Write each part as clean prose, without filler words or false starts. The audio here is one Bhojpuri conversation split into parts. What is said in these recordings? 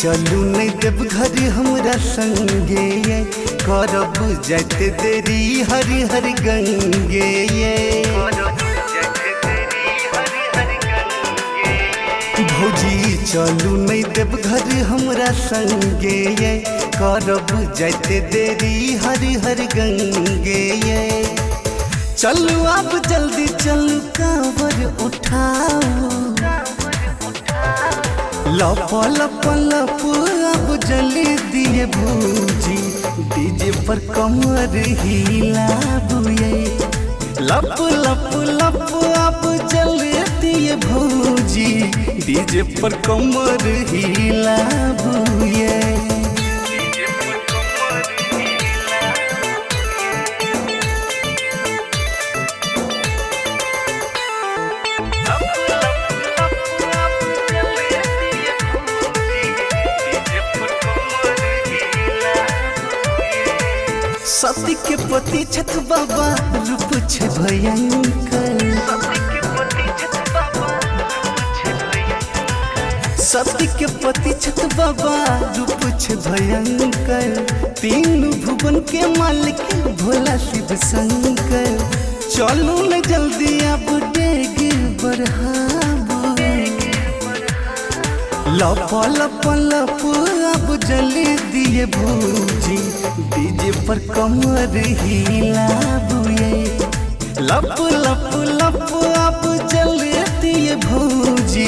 चलू नहीं देव घर हमरा संगे ये करब जाते देरी हरि हरि गंगे ये भौजी चलू नहीं देव घर हमरा संगे ये करब जाते देरी हरि हरि गंगे ये चलू अब जल्दी चलू कांवर उठाओ लप लप लप अब जली दिए भौजी डीजे पर कमर हिलाबुए लप लप लप अब जल दिए भौजी डीजे पर कमर हिलाबुए सती के पति छठ बाबा रूप छे भयंकर सती के पति छठ बाबा रूप छे भयंकर तीन भुवन के मालिक भोला शिव शंकर चलू न जल्दी अब डेग बढ़ाबो लप लप लप अब जली दिए भौजी डीजे पर कमर हिलाबुए लप लप लप अब जल दिए भौजी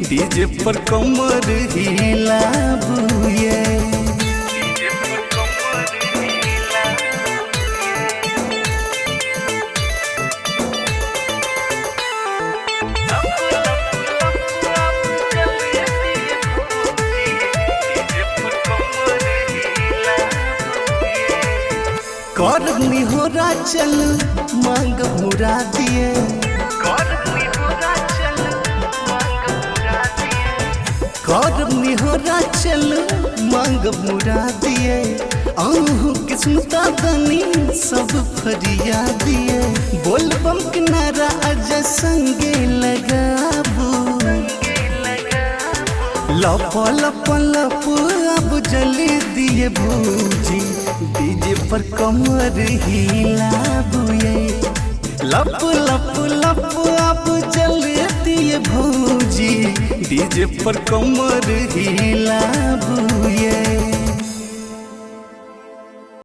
डीजे पर कमर हिलाबुए करनी हो चल मांग मुरा दिए करनी हो चल मांग मुरा दिए आहू किस्मता दनी सब फरिया दिए बोल बम किनारा अज संगे लगाबू लप लप लप अब जली दिए भौजी डीजे पर कमर हिलाबुए लप लप लप अब जल दिए भौजी डीजे पर कमर हिला